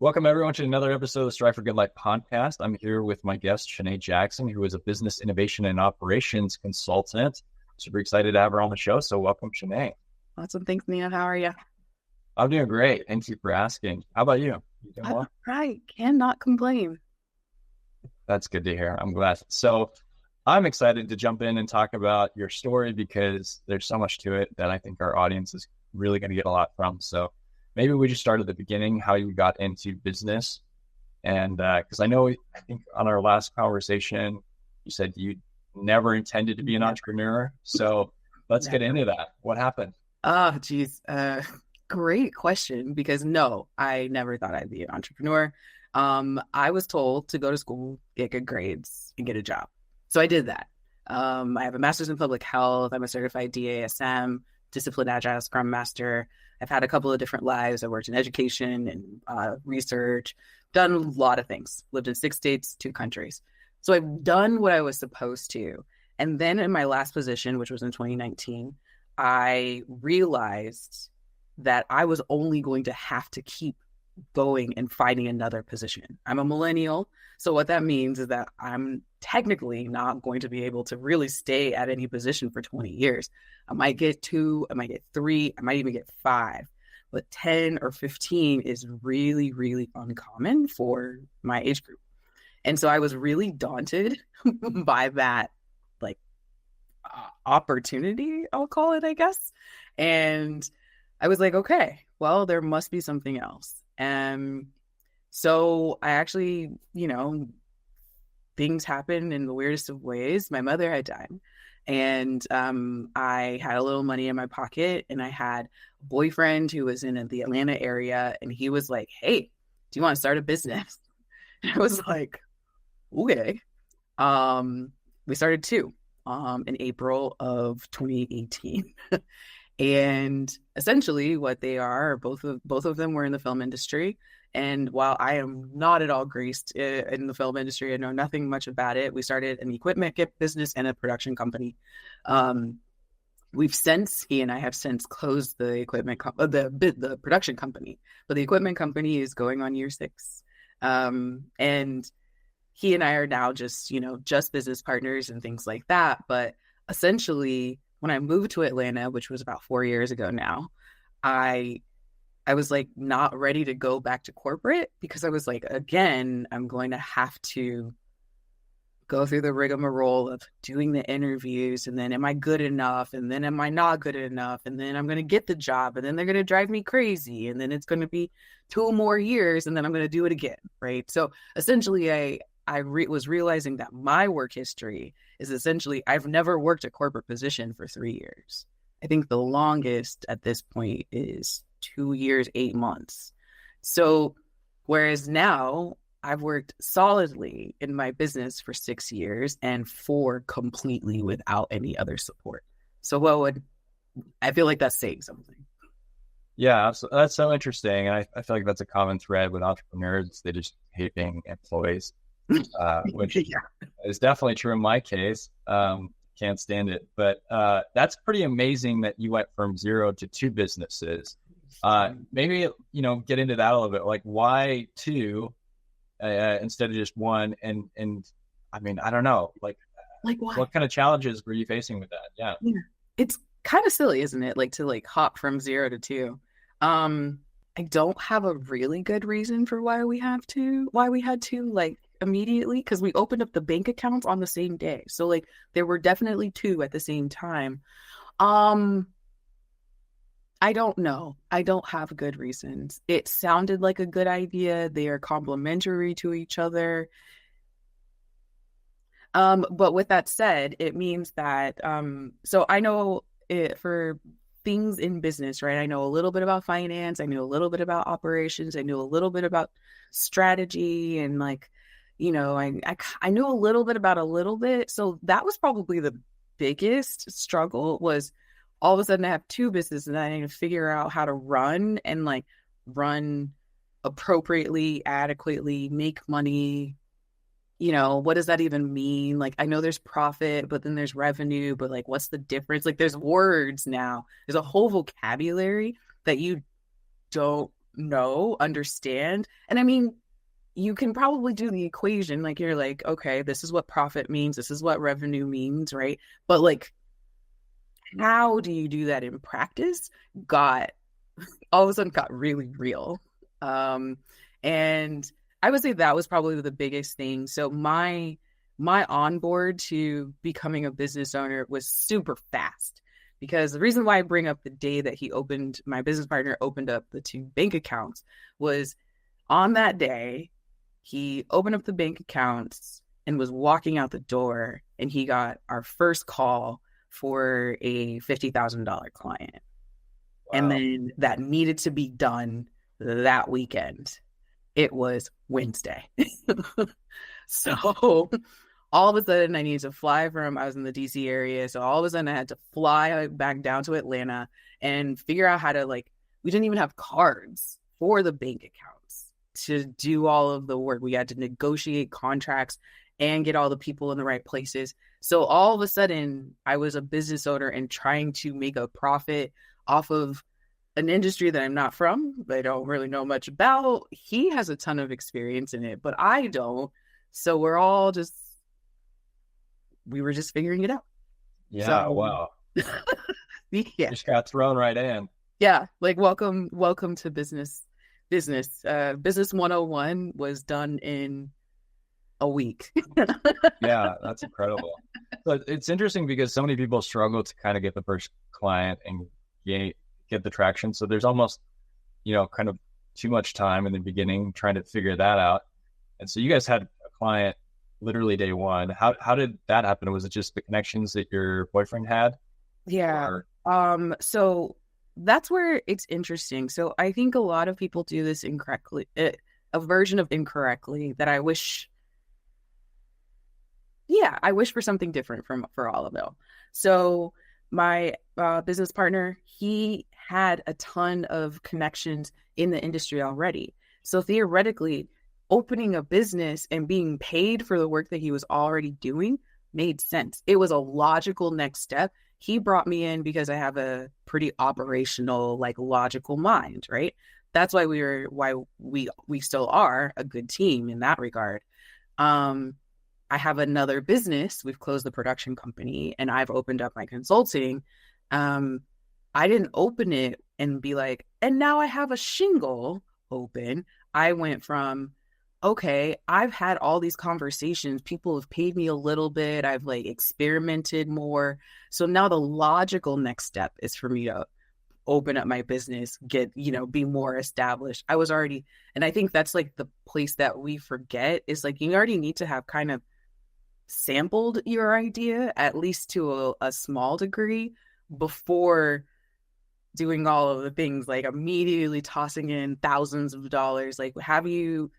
Welcome everyone to another episode of the Strive for Good Life podcast. I'm here with my guest, Chanaye Jackson, who is a business innovation and operations consultant. Super excited to have her on the show. So welcome, Chanaye. Awesome. Thanks, Nino. How are you? I'm doing great. Thank you for asking. How about you? You doing well? Right. Cannot complain. That's good to hear. I'm glad. So I'm excited to jump in and talk about your story because there's so much to it that I think our audience is really going to get a lot from. So maybe we just start at the beginning, how you got into business. And because I think on our last conversation, you said you never intended to be an entrepreneur. So let's get into that. What happened? Oh, geez. Great question, because no, I never thought I'd be an entrepreneur. I was told to go to school, get good grades, and get a job. So I did that. I have a master's in public health. I'm a certified DASM, discipline agile scrum master. I've had a couple of different lives. I worked in education and research, done a lot of things, lived in 6 states, 2 countries. So I've done what I was supposed to. And then in my last position, which was in 2019, I realized that I was only going to have to keep going and finding another position. I'm a millennial. So what that means is that I'm technically not going to be able to really stay at any position for 20 years. I might get 2, I might get 3, I might even get 5, but 10 or 15 is really, really uncommon for my age group. And so I was really daunted by that, opportunity, I'll call it, I guess. And I was like, okay, well, there must be something else. And so I actually, things happen in the weirdest of ways. My mother had died, and I had a little money in my pocket, and I had a boyfriend who was in the Atlanta area, and he was like, hey, do you want to start a business? And I was like, okay. We started 2 in April of 2018. And essentially what they are, both of them were in the film industry. And while I am not at all graced in the film industry, I know nothing much about it. We started an equipment business and a production company. He and I have since closed the equipment, the production company, but the equipment company is going on year 6. And he and I are now just business partners and things like that. But essentially, when I moved to Atlanta, which was about 4 years ago now, I was like not ready to go back to corporate, because I was like, again, I'm going to have to go through the rigmarole of doing the interviews, and then am I good enough, and then am I not good enough, and then I'm going to get the job, and then they're going to drive me crazy, and then it's going to be 2 more years, and then I'm going to do it again, right? So essentially, I was realizing that my work history is essentially, I've never worked a corporate position for 3 years. I think the longest at this point is 2 years, 8 months. So whereas now I've worked solidly in my business for 6 years and 4 completely without any other support. So I feel like that's saying something. Yeah, that's so interesting. And I feel like that's a common thread with entrepreneurs. They just hate being employees. Which is definitely true in my case. Can't stand it. But that's pretty amazing that you went from 0 to 2 businesses. Maybe, get into that a little bit. Like, why 2 instead of just 1? And I mean, I don't know. Like why? What kind of challenges were you facing with that? Yeah. It's kind of silly, isn't it? Like to hop from 0 to 2. I don't have a really good reason for why we had to immediately, because we opened up the bank accounts on the same day. So there were definitely 2 at the same time. I don't know. I don't have good reasons. It sounded like a good idea. They are complementary to each other. But with that said, it means that, so I know for things in business, right? I know a little bit about finance. I know a little bit about operations. I know a little bit about strategy, and I know a little bit about a little bit. So that was probably the biggest struggle, was all of a sudden I have 2 businesses and I need to figure out how to run appropriately, adequately, make money. What does that even mean? I know there's profit, but then there's revenue, but what's the difference? There's words now. There's a whole vocabulary that you don't know, understand. And I mean, you can probably do the equation. Like, you're like, okay, this is what profit means. This is what revenue means, right? But like, how do you do that in practice? All of a sudden got really real. And I would say that was probably the biggest thing. So my onboard to becoming a business owner was super fast, because the reason why I bring up the day that my business partner opened up the 2 bank accounts was on that day, he opened up the bank accounts and was walking out the door, and he got our first call for a $50,000 client. Wow. And then that needed to be done that weekend. It was Wednesday. So all of a sudden I needed to fly I was in the DC area. So all of a sudden I had to fly back down to Atlanta and figure out how to, like, we didn't even have cards for the bank accounts to do all of the work. We had to negotiate contracts and get all the people in the right places. So all of a sudden I was a business owner and trying to make a profit off of an industry that I'm not from, I don't really know much about. He has a ton of experience in it, but I don't. So we were just figuring it out. Yeah. So, wow. Yeah. Just got thrown right in. Yeah. Like, welcome to business. Business 101 was done in a week. Yeah, that's incredible. But it's interesting because so many people struggle to kind of get the first client and get the traction. So there's almost, kind of too much time in the beginning trying to figure that out. And so you guys had a client literally day one. How did that happen? Was it just the connections that your boyfriend had? Yeah. So that's where it's interesting. So I think a lot of people do this incorrectly, a version of incorrectly that I wish for something different for all of them. So my business partner, he had a ton of connections in the industry already. So theoretically, opening a business and being paid for the work that he was already doing made sense. It was a logical next step. He brought me in because I have a pretty operational, like, logical mind, right? That's why we still are a good team in that regard. I have another business. We've closed the production company and I've opened up my consulting. I didn't open it and be like, and now I have a shingle open. I went from, okay, I've had all these conversations. People have paid me a little bit. I've like experimented more. So now the logical next step is for me to open up my business, be more established. I was already, and I think that's like the place that we forget is like, you already need to have kind of sampled your idea, at least to a small degree, before doing all of the things, like immediately tossing in thousands of dollars. Like, have you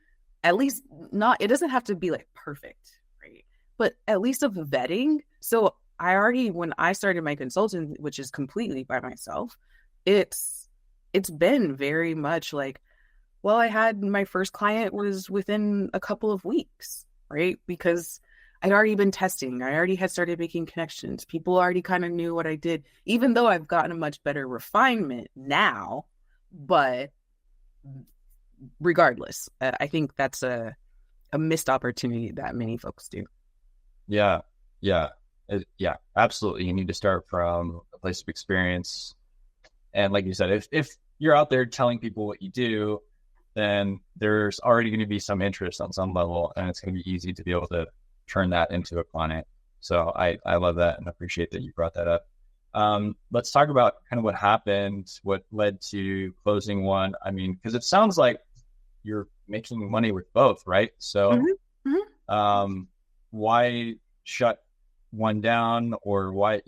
at least not, it doesn't have to be like perfect, right? But at least of vetting. So when I started my consulting, which is completely by myself, it's been very much like, well, I had my first client was within a couple of weeks, right? Because I'd already been testing. I already had started making connections. People already kind of knew what I did, even though I've gotten a much better refinement now. But regardless, I think that's a missed opportunity that many folks do. Yeah, absolutely. You need to start from a place of experience. And like you said, if you're out there telling people what you do, then there's already going to be some interest on some level, and it's going to be easy to be able to turn that into a client. So I love that and appreciate that you brought that up. Let's talk about kind of what happened, what led to closing one. I mean, because it sounds like you're making money with both, right? So why shut one down, or why,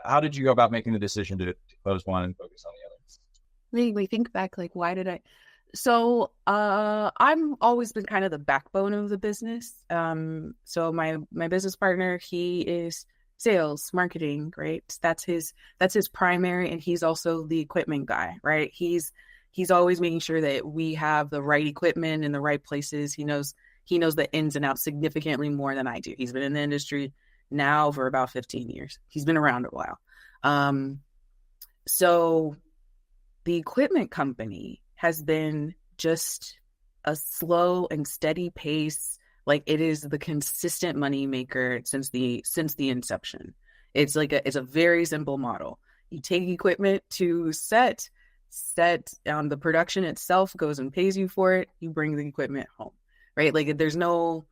how did you go about making the decision to close one and focus on the other? We think back, like, why did I? So I've always been kind of the backbone of the business. So my business partner, he is sales, marketing, right? That's his primary, and he's also the equipment guy, right? He's always making sure that we have the right equipment in the right places. He knows the ins and outs significantly more than I do. He's been in the industry now for about 15 years. He's been around a while. So the equipment company has been just a slow and steady pace. Like, it is the consistent money maker since the inception. It's a very simple model. You take equipment to set on the production itself goes and pays you for it. You bring the equipment home, right? Like, there's no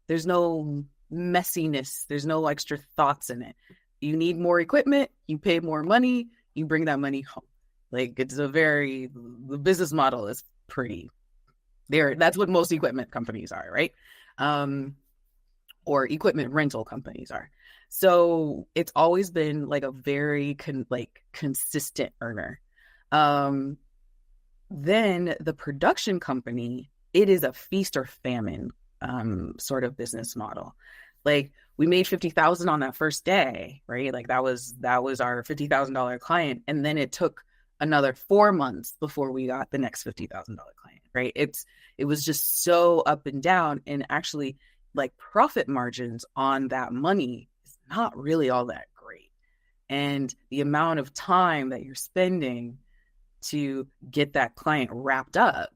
messiness. There's no extra thoughts in it. You need more equipment, you pay more money, you bring that money home. Like, the business model is pretty there. That's what most equipment companies are, right? Or equipment rental companies are. So it's always been like a very consistent earner. Then the production company, it is a feast or famine sort of business model. Like, we made $50,000 on that first day, right? Like, that was our $50,000 client, and then it took another 4 months before we got the next $50,000 client, right? It was just so up and down, and actually, like, profit margins on that money is not really all that great, and the amount of time that you're spending to get that client wrapped up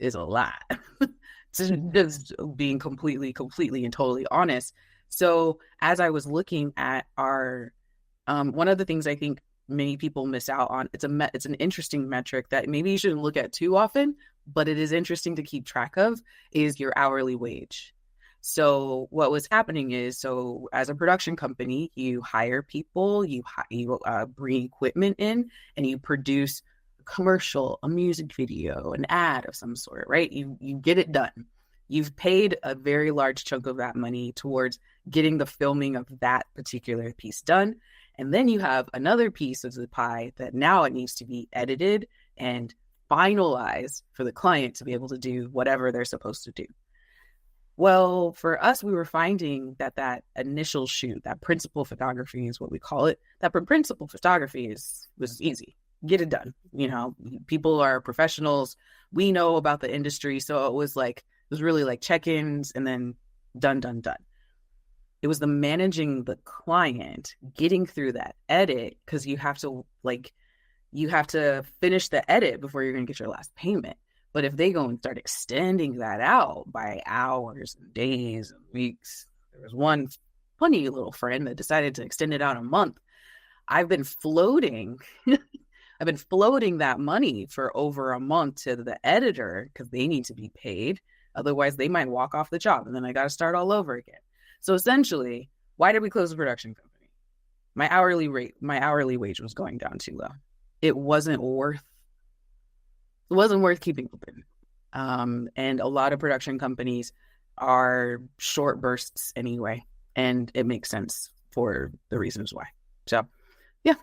is a lot. Just being completely and totally honest. So as I was looking at our, one of the things I think many people miss out on, it's an interesting metric that maybe you shouldn't look at too often, but it is interesting to keep track of, is your hourly wage. So what was happening is, so as a production company, you hire people, you bring equipment in, and you produce a commercial, a music video, an ad of some sort, right? You get it done. You've paid a very large chunk of that money towards getting the filming of that particular piece done. And then you have another piece of the pie that now it needs to be edited and finalized for the client to be able to do whatever they're supposed to do. Well, for us, we were finding that initial shoot, that principal photography is what we call it. That principal photography was easy. Get it done. You know, people are professionals. We know about the industry. So it was really like check-ins and then done. It was the managing the client, getting through that edit, because you have to finish the edit before you're going to get your last payment. But if they go and start extending that out by hours and days and weeks, there was one funny little friend that decided to extend it out a month. I've been floating that money for over a month to the editor because they need to be paid. Otherwise, they might walk off the job, and then I got to start all over again. So essentially, why did we close the production company? My hourly wage was going down too low. It wasn't worth keeping open. And a lot of production companies are short bursts anyway, and it makes sense for the reasons why. So, yeah.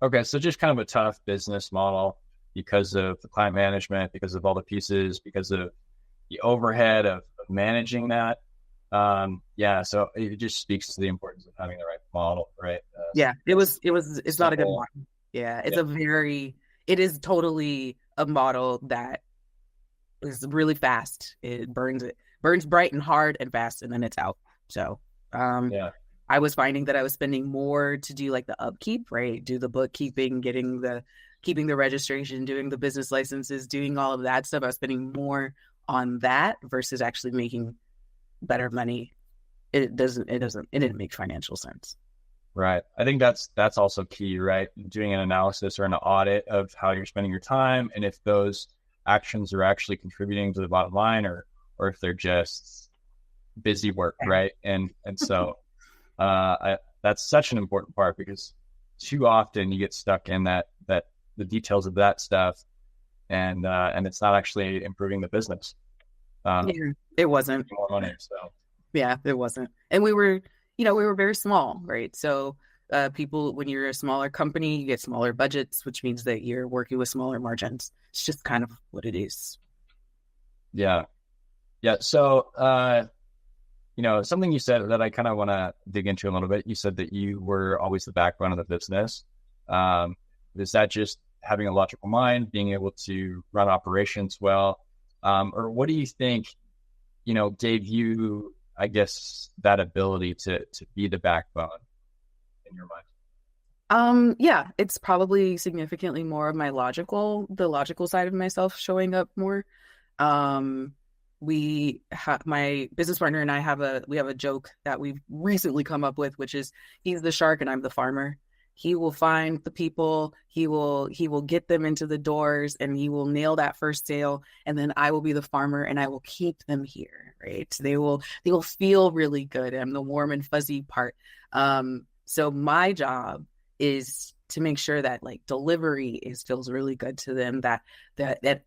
Okay, so just kind of a tough business model because of the client management, because of all the pieces, because of the overhead of managing that. So it just speaks to the importance of having the right model, right? It's not a good model. Yeah, it is totally a model that is really fast. It burns bright and hard and fast, and then it's out. So, I was finding that I was spending more to do like the upkeep, right? Do the bookkeeping, keeping the registration, doing the business licenses, doing all of that stuff. I was spending more on that versus actually making better money. It didn't make financial sense. Right. I think that's also key, right? Doing an analysis or an audit of how you're spending your time, and if those actions are actually contributing to the bottom line, or if they're just busy work, right? And so that's such an important part, because too often you get stuck in that the details of that stuff, and it's not actually improving the business. It wasn't. More money, so. Yeah, it wasn't. And we were very small, right? So people, when you're a smaller company, you get smaller budgets, which means that you're working with smaller margins. It's just kind of what it is. Yeah. So, something you said that I kind of want to dig into a little bit. You said that you were always the backbone of the business. Is that just having a logical mind, being able to run operations well? Or what do you think, gave you, I guess, that ability to be the backbone in your mind? Yeah, it's probably significantly more of the logical side of myself showing up more. Um, my business partner and I we have a joke that we've recently come up with, which is he's the shark and I'm the farmer. He will find the people, he will get them into the doors and he will nail that first sale. And then I will be the farmer and I will keep them here, right? They will feel really good. I'm the warm and fuzzy part. So my job is to make sure that like delivery feels really good to them, that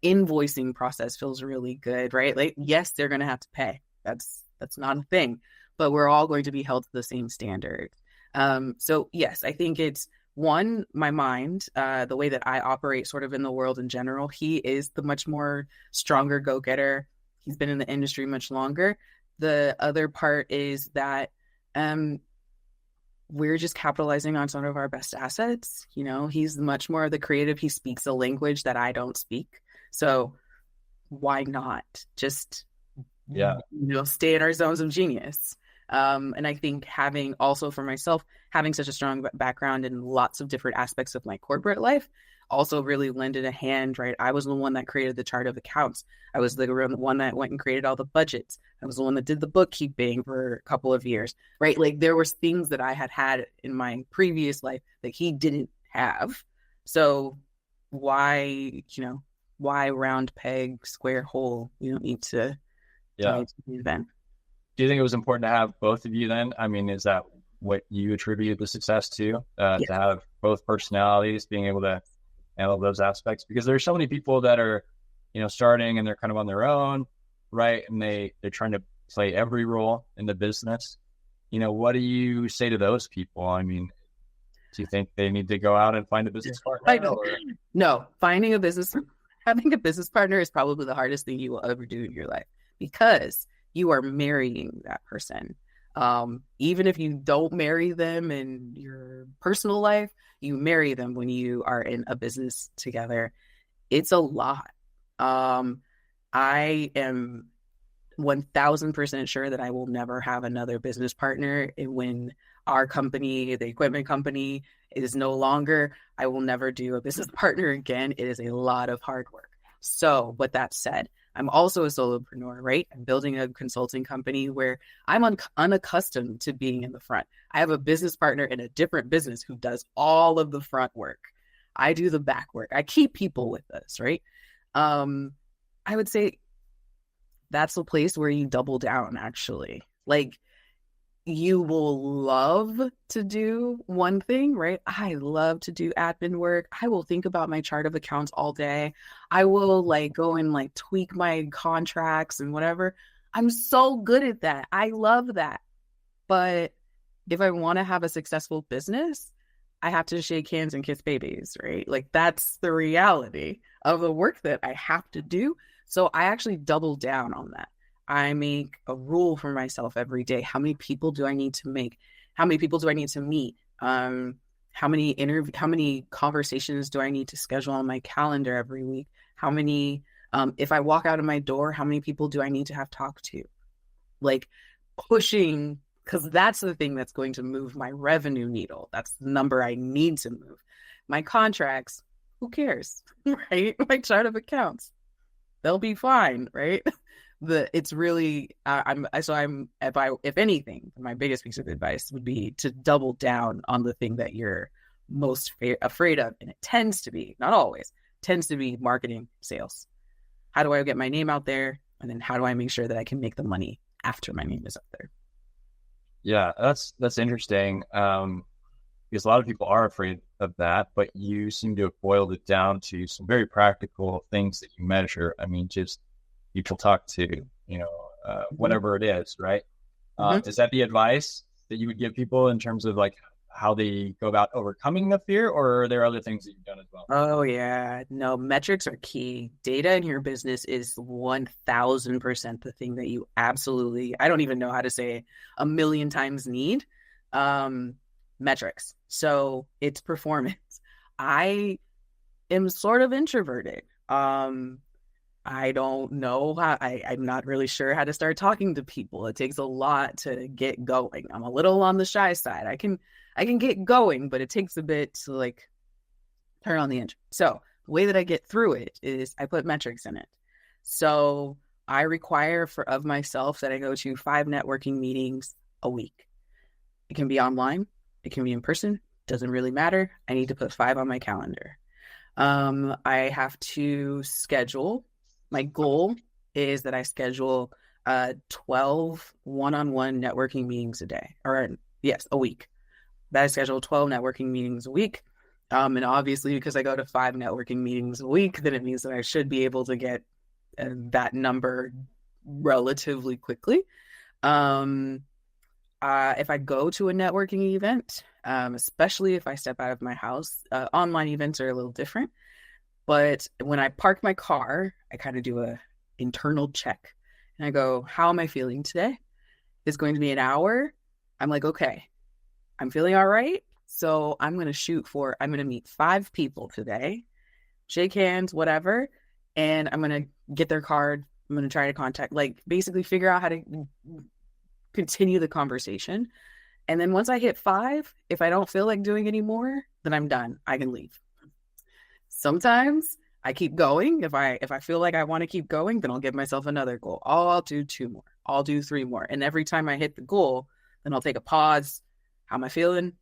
invoicing process feels really good, right? Like, yes, they're going to have to pay. That's not a thing, but we're all going to be held to the same standard. So yes, I think it's one, my mind, the way that I operate sort of in the world in general. He is the much more stronger go-getter. He's been in the industry much longer. The other part is that, we're just capitalizing on some of our best assets. You know, he's much more of the creative. He speaks a language that I don't speak. So why not just, stay in our zones of genius? And I think for myself, having such a strong background in lots of different aspects of my corporate life also really lended a hand, right? I was the one that created the chart of accounts. I was the one that went and created all the budgets. I was the one that did the bookkeeping for a couple of years, right? Like there was things that I had in my previous life that he didn't have. So why round peg, square hole? You don't need to then. Do you think it was important to have both of you then? I mean, is that what you attribute the success to have both personalities being able to handle those aspects? Because there's so many people that are, starting and they're kind of on their own, right? And they're trying to play every role in the business. What do you say to those people? I mean, do you think they need to go out and find a business partner? No, having a business partner is probably the hardest thing you will ever do in your life, because you are marrying that person. Even if you don't marry them in your personal life, you marry them when you are in a business together. It's a lot. I am 1000% sure that I will never have another business partner. And when our company, the equipment company, is no longer, I will never do a business partner again. It is a lot of hard work. So, with that said, I'm also a solopreneur, right? I'm building a consulting company where I'm unaccustomed to being in the front. I have a business partner in a different business who does all of the front work. I do the back work. I keep people with us, right? I would say that's a place where you double down, actually. Like, you will love to do one thing, right? I love to do admin work. I will think about my chart of accounts all day. I will go and tweak my contracts and whatever. I'm so good at that. I love that. But if I want to have a successful business, I have to shake hands and kiss babies, right? Like, that's the reality of the work that I have to do. So I actually double down on that. I make a rule for myself every day. How many people do I need to make? How many people do I need to meet? How many conversations do I need to schedule on my calendar every week? How many, if I walk out of my door, how many people do I need to have talked to? Like, pushing, because that's the thing that's going to move my revenue needle. That's the number I need to move. My contracts, who cares, right? My chart of accounts, they'll be fine, right? It's really, if anything, my biggest piece of advice would be to double down on the thing that you're most afraid of. And it tends to be, not always, tends to be marketing, sales. How do I get my name out there? And then how do I make sure that I can make the money after my name is out there? Yeah, that's interesting. Because a lot of people are afraid of that, but you seem to have boiled it down to some very practical things that you measure. I mean, just people talk to, whatever it is, right? Is that the advice that you would give people in terms of how they go about overcoming the fear, or are there other things that you've done as well? Oh yeah, no, metrics are key. Data in your business is 1000% the thing that you absolutely, I don't even know how to say a million times need. Metrics. So it's performance. I am sort of introverted. I don't know how, I'm not really sure how to start talking to people. It takes a lot to get going. I'm a little on the shy side. I can get going, but it takes a bit to like turn on the engine. So the way that I get through it is I put metrics in it. So I require of myself that I go to 5 networking meetings a week. It can be online, it can be in person, doesn't really matter. I need to put 5 on my calendar. I have to schedule. My goal is that I schedule 12 one-on-one networking meetings a day, or yes, a week. That I schedule 12 networking meetings a week. And obviously, because I go to 5 networking meetings a week, then it means that I should be able to get that number relatively quickly. If I go to a networking event, especially if I step out of my house, online events are a little different. But when I park my car, I kind of do a internal check. And I go, how am I feeling today? It's going to be an hour. I'm like, okay, I'm feeling all right. So I'm going to meet 5 people today, shake hands, whatever. And I'm going to get their card. I'm going to try to contact, like basically figure out how to continue the conversation. And then once I hit 5, if I don't feel like doing any more, then I'm done. I can leave. Sometimes I keep going. If I feel like I want to keep going, then I'll give myself another goal. I'll do 2 more. I'll do 3 more. And every time I hit the goal, then I'll take a pause. How am I feeling?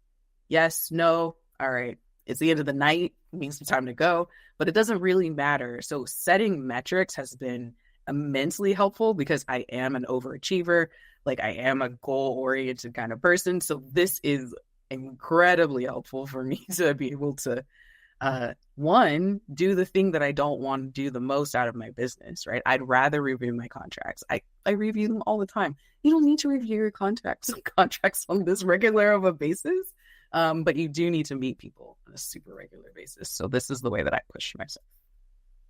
Yes, no. All right. It's the end of the night. It means it's time to go. But it doesn't really matter. So setting metrics has been immensely helpful because I am an overachiever. Like I am a goal-oriented kind of person. So this is incredibly helpful for me to be able to, one, do the thing that I don't want to do the most out of my business, right? I'd rather review my contracts. I review them all the time. You don't need to review your contracts on this regular of a basis, but you do need to meet people on a super regular basis. So this is the way that I push myself.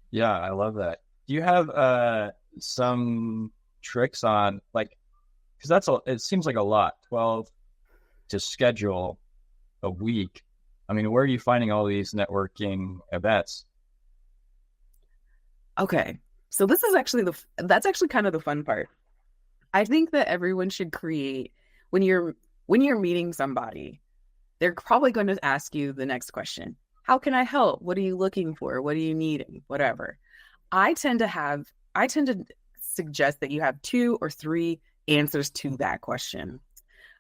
Yeah, I love that. Do you have some tricks on, like, because it seems like a lot, 12 to schedule a week. I mean, where are you finding all these networking events? Okay, so this is actually that's actually kind of the fun part. I think that everyone should create, when you're meeting somebody, they're probably going to ask you the next question. How can I help? What are you looking for? What are you needing? Whatever. I tend to suggest that you have 2 or 3 answers to that question.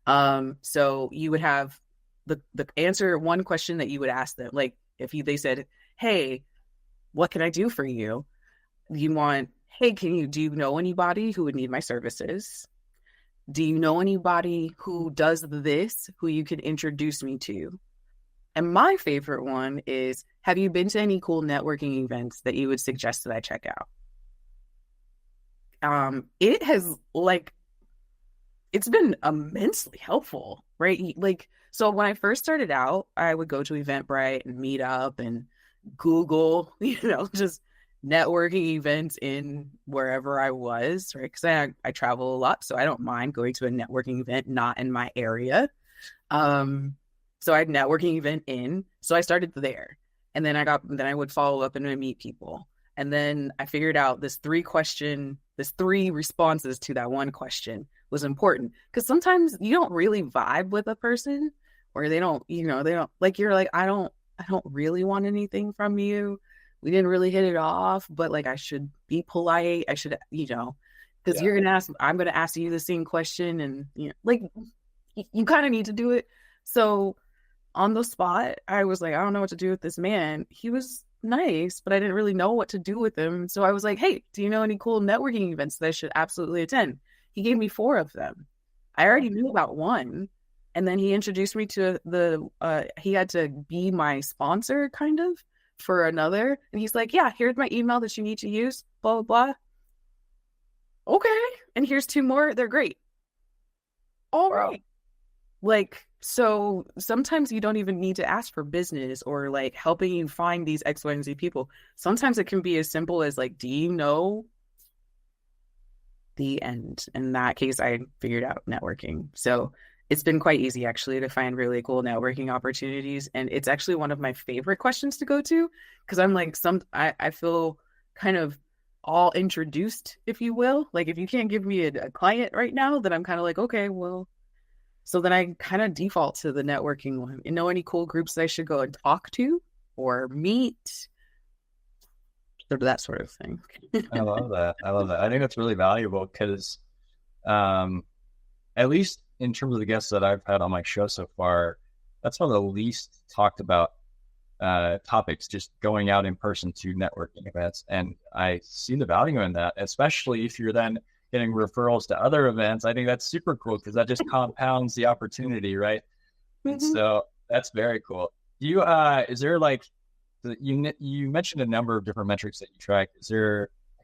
So you would have the answer, one question that you would ask them, like if they said, hey, what can I do for you? You want, hey, do you know anybody who would need my services? Do you know anybody who does this, who you could introduce me to? And my favorite one is, have you been to any cool networking events that you would suggest that I check out? It has, like, it's been immensely helpful, right? Like, so when I first started out, I would go to Eventbrite and Meetup and Google, just networking events in wherever I was, right? Because I travel a lot, so I don't mind going to a networking event not in my area. So I had networking event so I started there. And then I would follow up and meet people. And then I figured out this 3 responses to that one question was important. Because sometimes you don't really vibe with a person, or they don't, like, you're like, I don't really want anything from you. We didn't really hit it off, but like, I should be polite. I should, because you're going to I'm going to ask you the same question. And, like, you kind of need to do it. So on the spot, I was like, I don't know what to do with this man. He was nice, but I didn't really know what to do with him. So I was like, hey, do you know any cool networking events that I should absolutely attend? He gave me 4 of them. I already knew about one. And then he introduced me to he had to be my sponsor kind of for another. And he's like, yeah, here's my email that you need to use, blah, blah, blah. Okay. And here's 2 more. They're great. All right. Like, so sometimes you don't even need to ask for business or like helping you find these X, Y, and Z people. Sometimes it can be as simple as like, do you know? The end. In that case, I figured out networking. So it's been quite easy actually to find really cool networking opportunities. And it's actually one of my favorite questions to go to, because I'm like, I feel kind of all introduced, if you will. Like if you can't give me a client right now, then I'm kind of like, okay, well, so then I kind of default to the networking one. You know, any cool groups that I should go and talk to or meet, sort of that sort of thing. I love that. I love that. I think that's really valuable because, at least in terms of the guests that I've had on my show so far, that's one of the least talked about topics, just going out in person to networking events. And I see the value in that, especially if you're then getting referrals to other events. I think that's super cool because that just compounds the opportunity, right? And so that's very cool. You is there like you mentioned a number of different metrics that you track.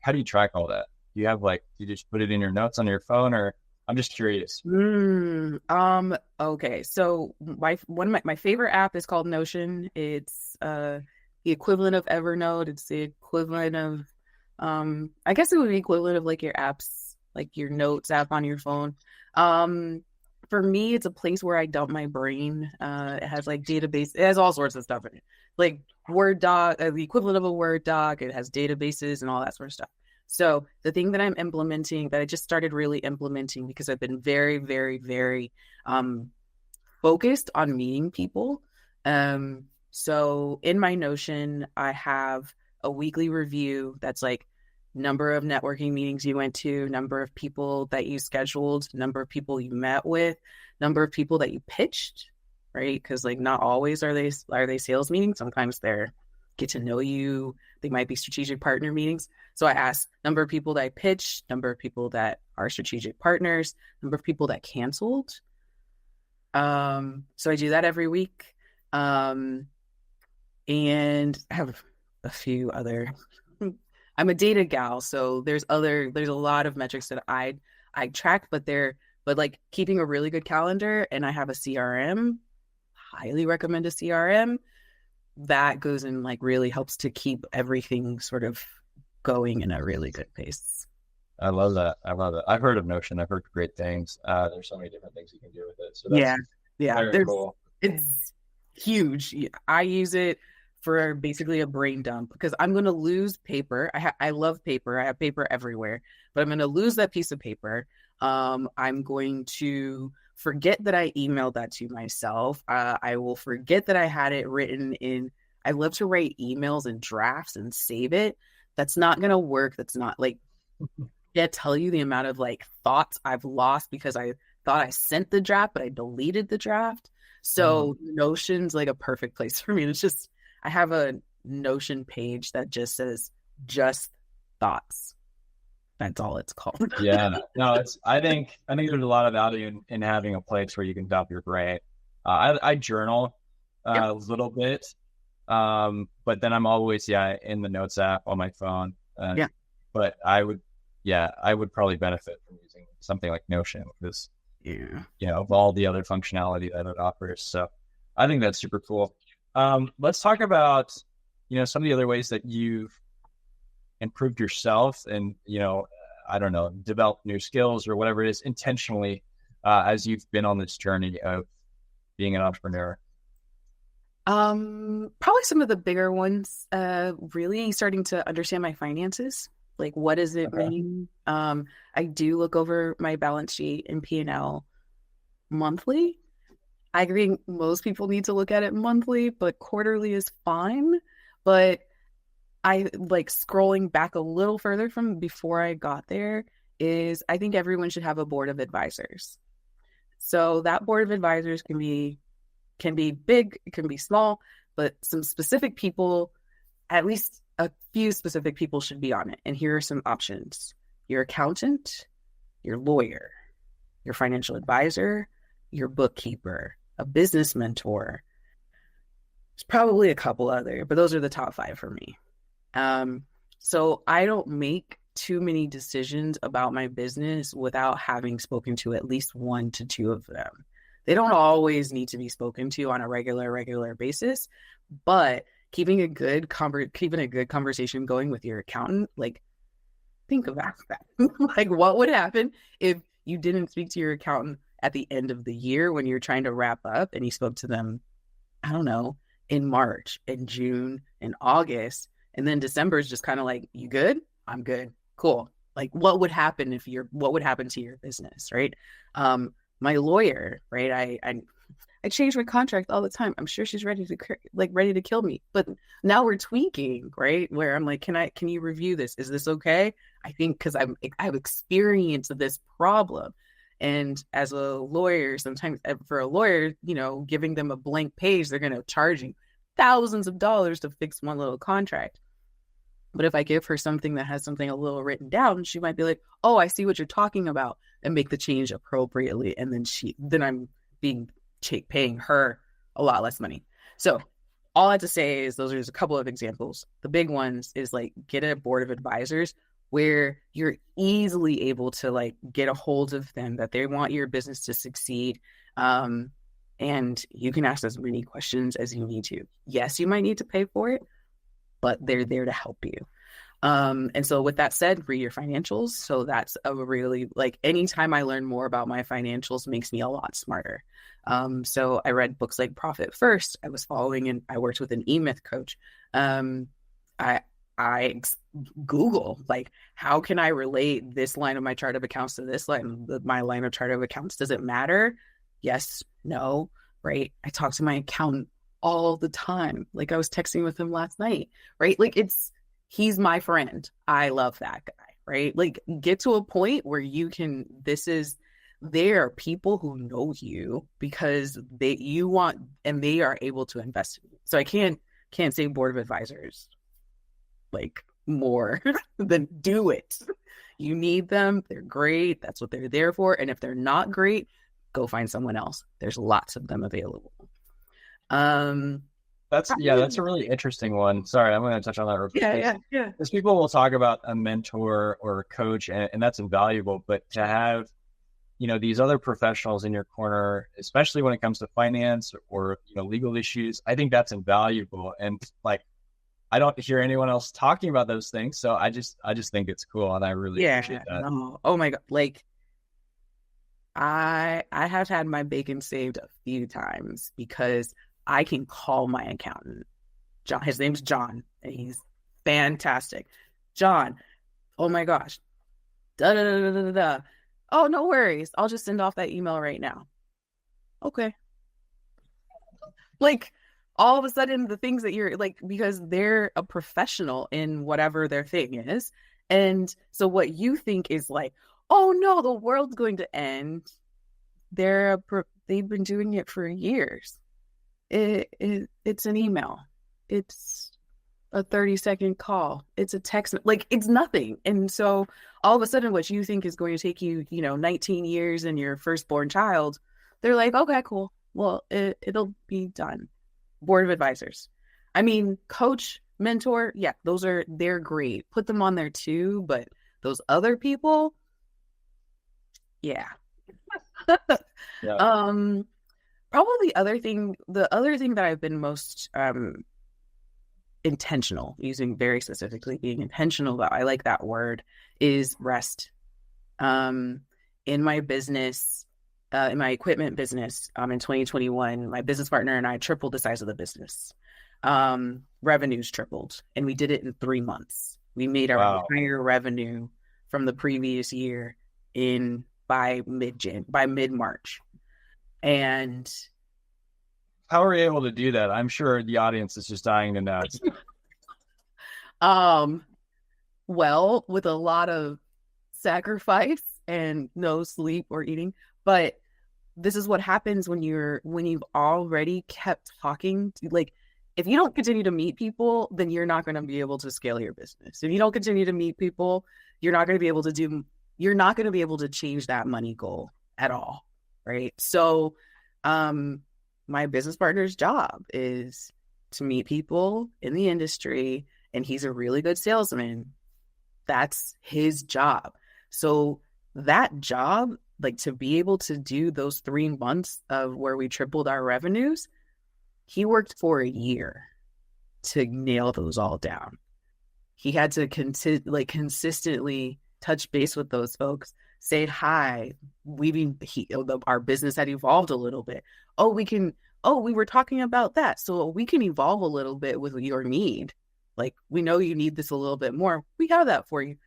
How do you track all that? Do you have do you just put it in your notes on your phone, or I'm just curious. Okay. So my favorite app is called Notion. It's the equivalent of Evernote. It's the equivalent of I guess it would be equivalent of like your apps, like your notes app on your phone. For me, it's a place where I dump my brain. It has like database. It has all sorts of stuff in it, like Word doc, the equivalent of a Word doc. It has databases and all that sort of stuff. So the thing that I'm implementing, that I just started really implementing because I've been very, very, very focused on meeting people. So in my Notion, I have a weekly review that's like number of networking meetings you went to, number of people that you scheduled, number of people you met with, number of people that you pitched, right? Because like not always are they sales meetings. Sometimes they're get to know you. They might be strategic partner meetings. So I ask number of people that I pitched, number of people that are strategic partners, number of people that canceled. So I do that every week. And I have a few other, I'm a data gal. So there's a lot of metrics that I track, but like keeping a really good calendar, and I have a CRM, highly recommend a CRM. That goes and like really helps to keep everything sort of going in a really good pace. I love that. I've heard of Notion. I've heard great things. There's so many different things you can do with it. So that's very cool. It's huge. I use it for basically a brain dump because I'm going to lose paper. I love paper. I have paper everywhere, but I'm going to lose that piece of paper. I'm going to forget that I emailed that to myself. I will forget that I had it written in. I love to write emails in drafts and save it. That's not going to work. That's not like, can't tell you the amount of like thoughts I've lost because I thought I sent the draft, but I deleted the draft. So Notion's like a perfect place for me. It's just, I have a Notion page that just says just thoughts. That's all it's called. Yeah, no, I think there's a lot of value in having a place where you can dump your brain. I journal a little bit, but then I'm always in the notes app on my phone. But I would probably benefit from using something like Notion because of all the other functionality that it offers. So I think that's super cool. Let's talk about some of the other ways that you've improved yourself and, I don't know, develop new skills or whatever it is intentionally as you've been on this journey of being an entrepreneur? Probably some of the bigger ones, really starting to understand my finances. Like, what does it mean? I do look over my balance sheet and P&L monthly. I agree most people need to look at it monthly, but quarterly is fine. But I like scrolling back a little further from before I got there is I think everyone should have a board of advisors. So that board of advisors can be big, it can be small, but some specific people, at least a few specific people should be on it. And here are some options: your accountant, your lawyer, your financial advisor, your bookkeeper, a business mentor. There's probably a couple other, but those are the top 5 for me. So I don't make too many decisions about my business without having spoken to at least 1 to 2 of them. They don't always need to be spoken to on a regular basis, but keeping a good conversation going with your accountant, like, think about that. Like, what would happen if you didn't speak to your accountant at the end of the year when you're trying to wrap up and you spoke to them, I don't know, in March, in June, in August, and then December is just kind of like, you good? I'm good. Cool. Like what would happen what would happen to your business, right? My lawyer, right? I change my contract all the time. I'm sure she's ready to kill me. But now we're tweaking, right? Where I'm like, can you review this? Is this okay? I think because I've experienced this problem. And as a lawyer, sometimes for a lawyer, giving them a blank page, they're going to charge you thousands of dollars to fix one little contract. But if I give her something that has something a little written down, she might be like, oh, I see what you're talking about, and make the change appropriately. And then I'm paying her a lot less money. So all I have to say is those are just a couple of examples. The big ones is like get a board of advisors where you're easily able to like get a hold of them, that they want your business to succeed. And you can ask as many questions as you need to. Yes, you might need to pay for it, but they're there to help you. And so with that said, read your financials. So that's a really, like, anytime I learn more about my financials makes me a lot smarter. So I read books like Profit First. I was following I worked with an E-Myth coach. I Google, like, how can I relate this line of my chart of accounts to this line? My line of chart of accounts, does it matter? Yes, no, right? I talk to my accountant all the time. Like I was texting with him last night, right? Like he's my friend. I love that guy, right? Like get to a point where there are people who know you because they are able to invest in you. So I can't say board of advisors like more than do it. You need them. They're great. That's what they're there for. And if they're not great, go find someone else. There's lots of them available. That's a really interesting one. Sorry, I'm going to touch on that real quick. Yeah. Because people will talk about a mentor or a coach, and that's invaluable. But to have, these other professionals in your corner, especially when it comes to finance or legal issues, I think that's invaluable. And like, I don't hear anyone else talking about those things, so I just think it's cool, and I really appreciate that. Oh my God, like. I have had my bacon saved a few times because I can call my accountant. John, his name's John, and he's fantastic. John, oh my gosh. Da da da da da da. Oh, no worries. I'll just send off that email right now. Okay. Like all of a sudden the things that you're like, because they're a professional in whatever their thing is. And so what you think is like, oh no, the world's going to end. They've been doing it for years. It's an email. It's a 30-second call. It's a text. Like it's nothing. And so all of a sudden what you think is going to take you, 19 years and your firstborn child, they're like, okay, cool. Well, it'll be done. Board of advisors. I mean, coach, mentor. Yeah, they're great. Put them on there too. But those other people, yeah. Yeah. Probably the other thing that I've been most intentional, using very specifically being intentional about, I like that word, is rest. In my business, in my equipment business, in 2021, my business partner and I tripled the size of the business. Revenues tripled, and we did it in 3 months. We made our entire revenue from the previous year by mid-March. And how are you able to do that? I'm sure the audience is just dying to know. Well, with a lot of sacrifice and no sleep or eating. But this is what happens when you've already kept talking. Like, if you don't continue to meet people, then you're not going to be able to scale your business. If you don't continue to meet people, you're not going to be able to change that money goal at all. Right. So, my business partner's job is to meet people in the industry, and he's a really good salesman. That's his job. So that job, like, to be able to do those 3 months of where we tripled our revenues, he worked for a year to nail those all down. He had to consistently touch base with those folks, say hi. Our business had evolved a little bit. We were talking about that. So we can evolve a little bit with your need. Like, we know you need this a little bit more. We have that for you.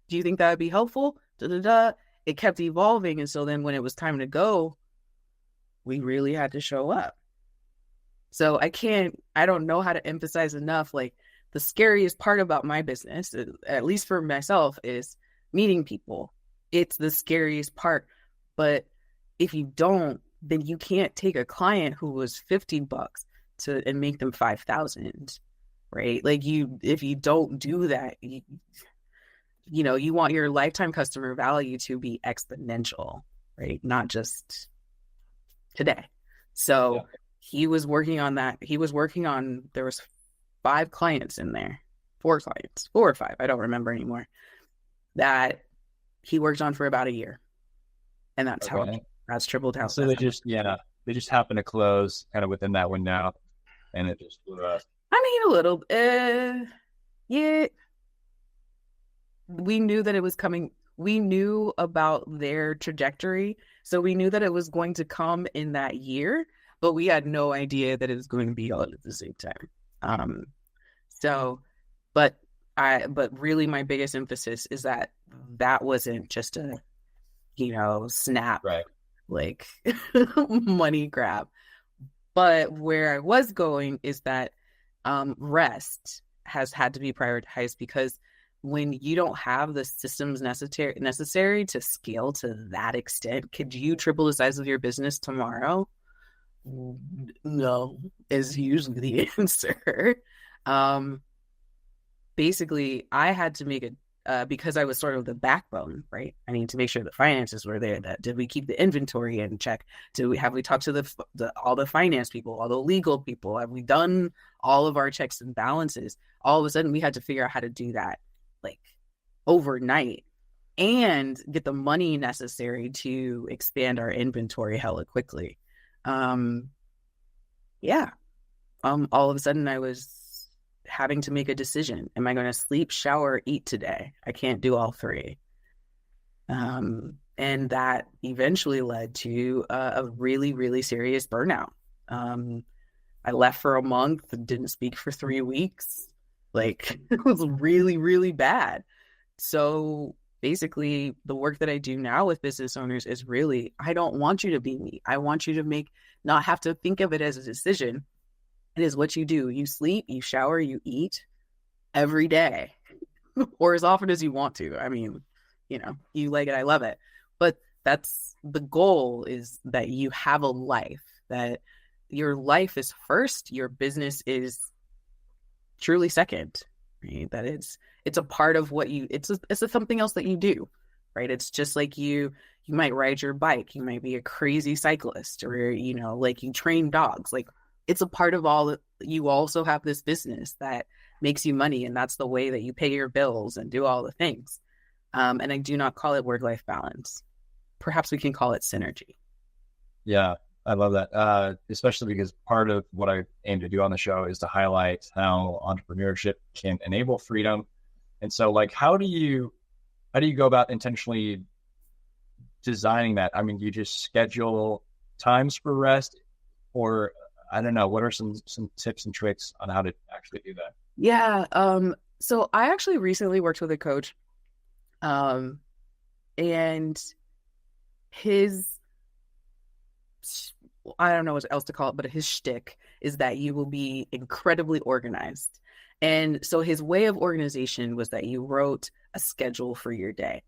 Do you think that would be helpful? It kept evolving. And so then when it was time to go, we really had to show up. So I don't know how to emphasize enough. Like, the scariest part about my business, at least for myself, is meeting people. It's the scariest part. But if you don't, then you can't take a client who was $50 and make them 5,000, right? Like, if you don't do that, you want your lifetime customer value to be exponential, right? Not just today. So he was working on that. There was 5 clients in there, 4 clients, 4 or 5, I don't remember anymore, that he worked on for about a year. And that's that's tripled house. So they just happened to close kind of within that window, and it just blew up. I mean, a little, yeah. We knew that it was coming. We knew about their trajectory. So we knew that it was going to come in that year, but we had no idea that it was going to be all at the same time. But really my biggest emphasis is that wasn't just a, snap, right, like money grab. But where I was going is that rest has had to be prioritized, because when you don't have the systems necessary to scale to that extent, could you triple the size of your business tomorrow? No, is usually the answer. Basically, I had to make because I was sort of the backbone, right? I need to make sure the finances were there. Did we keep the inventory in check? Have we talked to all the finance people, all the legal people? Have we done all of our checks and balances? All of a sudden, we had to figure out how to do that, like, overnight, and get the money necessary to expand our inventory hella quickly. All of a sudden I was having to make a decision. Am I going to sleep, shower, eat today? I can't do all 3. And that eventually led to a really, really serious burnout. I left for a month and didn't speak for 3 weeks. Like, it was really, really bad. So basically, the work that I do now with business owners is really, I don't want you to be me. I want you to not have to think of it as a decision. It is what you do. You sleep, you shower, you eat every day, or as often as you want to. I mean, you like it, I love it. But that's the goal, is that you have a life, that your life is first, your business is truly second, right? That it's a part of what it's something else that you do, right? It's just like you might ride your bike, you might be a crazy cyclist, or, like, you train dogs. Like, it's a part of all that. You also have this business that makes you money, and that's the way that you pay your bills and do all the things. And I do not call it work-life balance. Perhaps we can call it synergy. Yeah, I love that. Especially because part of what I aim to do on the show is to highlight how entrepreneurship can enable freedom. And so, like, how do you go about intentionally designing that? I mean, do you just schedule times for rest, or I don't know, what are some tips and tricks on how to actually do that? Yeah. So I actually recently worked with a coach, and his, I don't know what else to call it, but his shtick is that you will be incredibly organized. And so his way of organization was that you wrote a schedule for your day.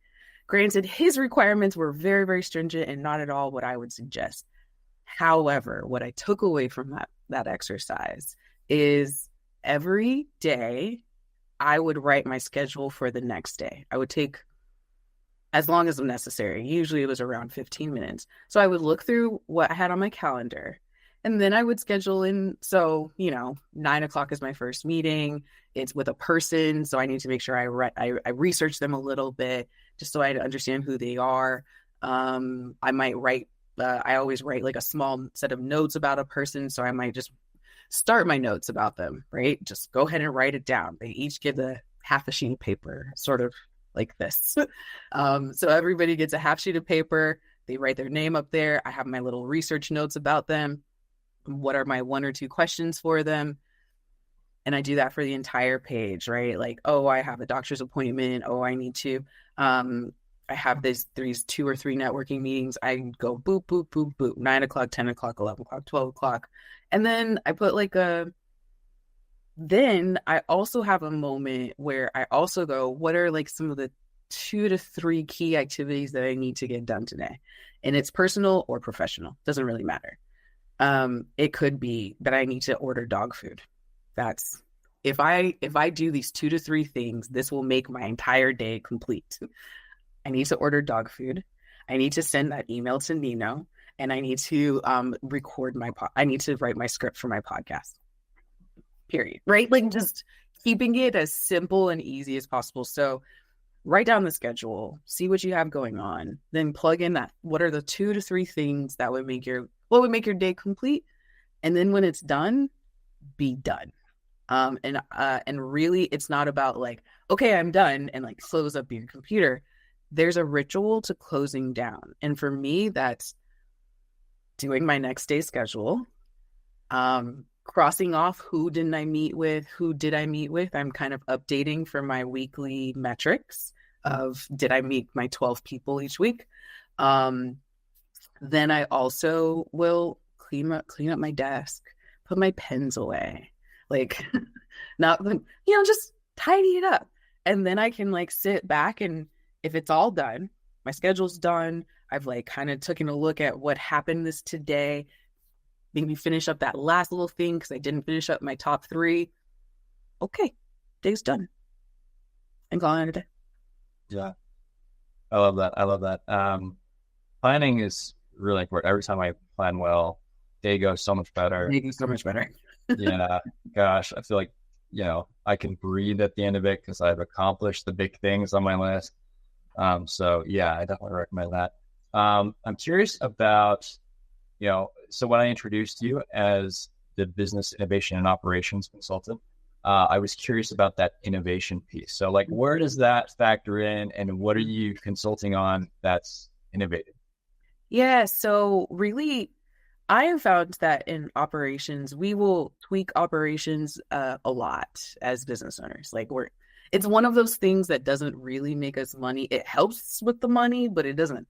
Granted, his requirements were very, very stringent and not at all what I would suggest. However, what I took away from that exercise is every day I would write my schedule for the next day. I would take as long as necessary. Usually it was around 15 minutes. So I would look through what I had on my calendar, and then I would schedule in. So, 9:00 is my first meeting. It's with a person. So I need to make sure I research them a little bit, just so I understand who they are. I might write, I always write like a small set of notes about a person. So I might just start my notes about them, right? Just go ahead and write it down. They each get half a sheet of paper, sort of like this. So everybody gets a half sheet of paper. They write their name up there. I have my little research notes about them. What are my 1 or 2 questions for them? And I do that for the entire page, right? Like, oh, I have a doctor's appointment. Oh, I need to, I have these 2 or 3 networking meetings. I go boop, boop, boop, boop, 9 o'clock, 10 o'clock, 11 o'clock, 12 o'clock. And then I put then I also have a moment where I also go, what are like some of the 2 to 3 key activities that I need to get done today? And it's personal or professional, doesn't really matter. It could be that I need to order dog food. That's if I do these 2 to 3 things, this will make my entire day complete. I need to order dog food. I need to send that email to Nino, and I need to I need to write my script for my podcast. Period. Right? Like just keeping it as simple and easy as possible. So write down the schedule, see what you have going on, then plug in that. What are the 2 to 3 things that would make your day complete? And then when it's done, be done. And really, it's not about like, okay, I'm done, and like close up your computer. There's a ritual to closing down. And for me, that's doing my next day schedule, crossing off who did I meet with. I'm kind of updating for my weekly metrics of did I meet my 12 people each week. Then I also will clean up my desk, put my pens away, like not, just tidy it up. And then I can like sit back, and if it's all done, my schedule's done, I've like kind of taken a look at what happened today, maybe finish up that last little thing because I didn't finish up my top 3. Okay, day's done. And call it a day. Yeah. I love that. Planning is really important. Every time I plan well, day goes so much better. Yeah. Gosh, I feel like, I can breathe at the end of it because I've accomplished the big things on my list. So yeah, I definitely recommend that. I'm curious about, so when I introduced you as the business innovation and operations consultant, I was curious about that innovation piece. So like, where does that factor in, and what are you consulting on that's innovative? Yeah. So really, I have found that in operations, we will tweak operations a lot as business owners. Like it's one of those things that doesn't really make us money. It helps with the money, but it doesn't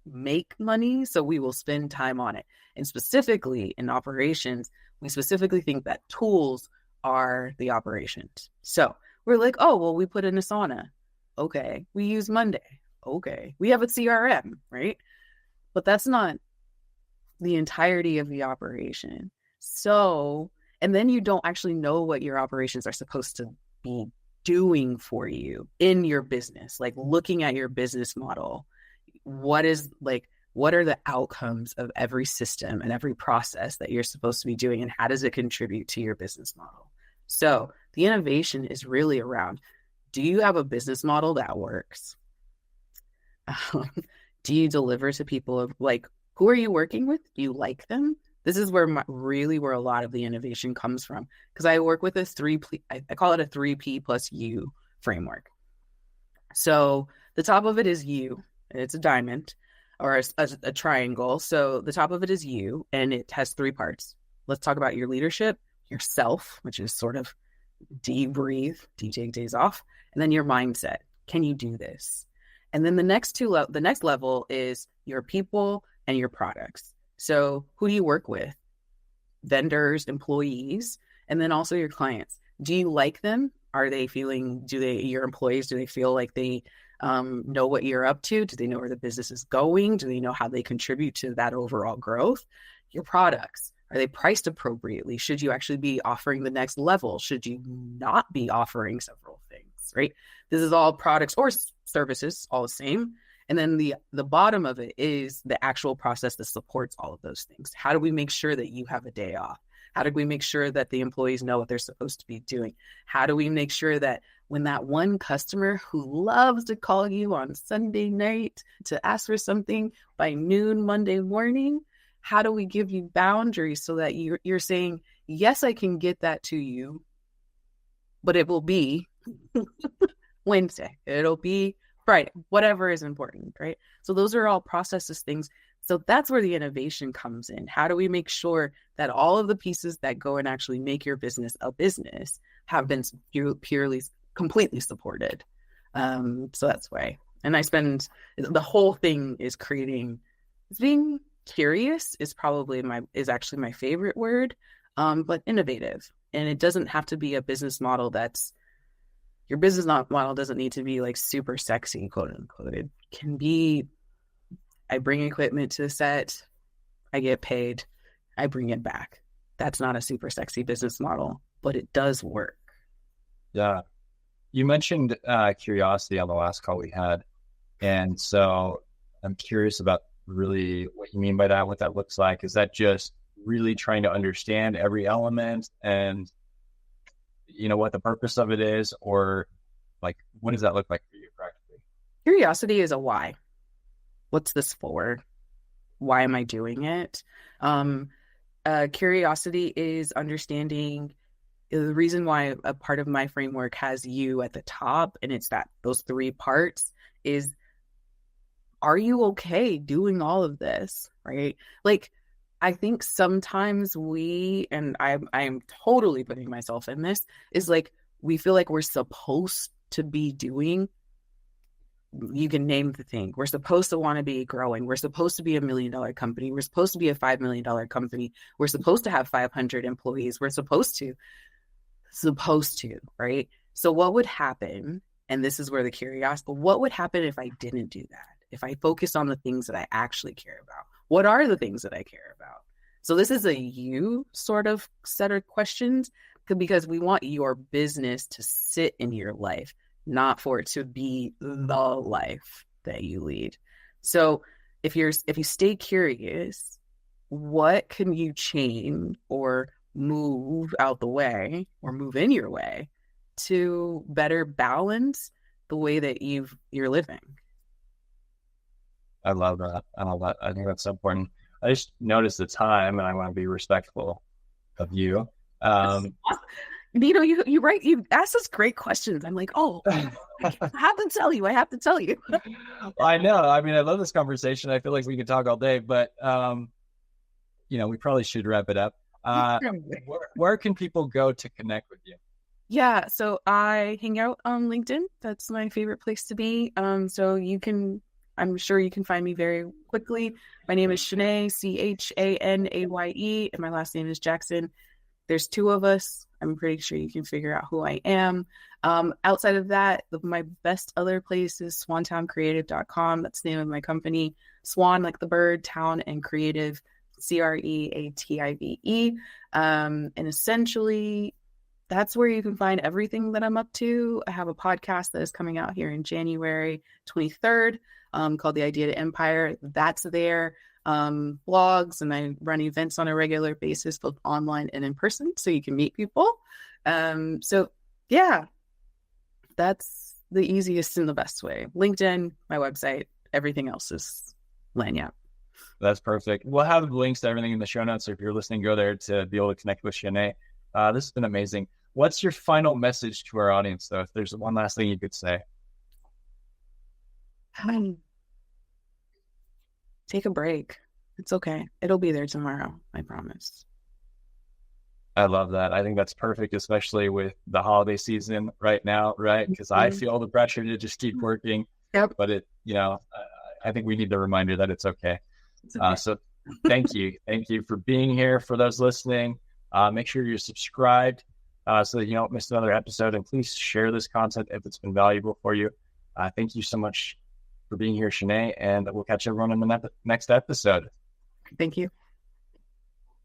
make money. So we will spend time on it. And specifically in operations, we specifically think that tools are the operations. So we're like, oh, well, we put in Asana. Okay. We use Monday. Okay. We have a CRM, right? But that's not the entirety of the operation. So, and then you don't actually know what your operations are supposed to be doing for you in your business, like looking at your business model. What are the outcomes of every system and every process that you're supposed to be doing, and how does it contribute to your business model? So the innovation is really around, do you have a business model that works? Do you deliver to people like, who are you working with? Do you like them? This is where where a lot of the innovation comes from. Because I work with I call it a 3P plus U framework. So the top of it is you. It's a diamond or a triangle. So the top of it is you, and it has 3 parts. Let's talk about your leadership, yourself, which is sort of breathe, take days off, and then your mindset. Can you do this? And then the next level is your people and your products. So who do you work with? Vendors, employees, and then also your clients. Do you like them? Your employees, do they feel like they know what you're up to? Do they know where the business is going? Do they know how they contribute to that overall growth? Your products, are they priced appropriately? Should you actually be offering the next level? Should you not be offering several things, right? This is all products or services, all the same. And then the bottom of it is the actual process that supports all of those things. How do we make sure that you have a day off? How do we make sure that the employees know what they're supposed to be doing? How do we make sure that when that one customer who loves to call you on Sunday night to ask for something by noon Monday morning, how do we give you boundaries so that you're saying, yes, I can get that to you, but it will be Wednesday. It'll be Friday, whatever is important, right? So those are all processes, things So that's where the innovation comes in. How do we make sure that all of the pieces that go and actually make your business a business have been purely, completely supported? So that's why. And I spend, the whole thing is being curious is actually my favorite word, but innovative. And it doesn't have to be a business model your business model doesn't need to be like super sexy, quote unquote. It can be, I bring equipment to the set, I get paid, I bring it back. That's not a super sexy business model, but it does work. Yeah. You mentioned curiosity on the last call we had. And so I'm curious about really what you mean by that, what that looks like. Is that just really trying to understand every element and, what the purpose of it is? Or like, what does that look like for you practically? Curiosity is a why. What's this for? Why am I doing it? Curiosity is understanding the reason why a part of my framework has you at the top, and it's that those 3 parts is, are you okay doing all of this? Right? Like, I think sometimes and I'm totally putting myself in this, is like, we feel like we're supposed to be doing, you can name the thing. We're supposed to want to be growing. We're supposed to be $1 million company. We're supposed to be a $5 million company. We're supposed to have 500 employees. We're supposed to, right? So what would happen, and this is where the curiosity, but what would happen if I didn't do that? If I focus on the things that I actually care about? What are the things that I care about? So this is a you sort of set of questions, because we want your business to sit in your life, not for it to be the life that you lead. So if you stay curious, what can you change or move out the way or move in your way to better balance the way that you're living? I love that. I think that's so important. I just noticed the time and I want to be respectful of you. Nino, you right. You asked us great questions. I'm like, I have to tell you. I know. I mean, I love this conversation. I feel like we could talk all day, but we probably should wrap it up. Where can people go to connect with you? Yeah, so I hang out on LinkedIn. That's my favorite place to be. So I'm sure you can find me very quickly. My name is Chanaye, Chanaye, and my last name is Jackson. There's 2 of us. I'm pretty sure you can figure out who I am. Outside of that, my best other place is swantowncreative.com. That's the name of my company. Swan, like the bird, town, and creative, CREATIVE. And essentially, that's where you can find everything that I'm up to. I have a podcast that is coming out here in January 23rd called The Idea to Empire. That's there. Blogs, and I run events on a regular basis, both online and in person, so you can meet people. So yeah, that's the easiest and the best way. LinkedIn, my website, everything else is Lanyap. That's perfect. We'll have links to everything in the show notes. So if you're listening, go there to be able to connect with Chanaye. This has been amazing. What's your final message to our audience, though? If there's one last thing you could say. Take a break. It's okay. It'll be there tomorrow. I promise. I love that. I think that's perfect, especially with the holiday season right now, right? Because I feel the pressure to just keep working. Yep. But I think we need the reminder that it's okay. So thank you. Thank you for being here. For those listening, make sure you're subscribed so that you don't miss another episode. And please share this content if it's been valuable for you. Thank you so much for being here, Chanaye. And we'll catch everyone in the next episode. Thank you.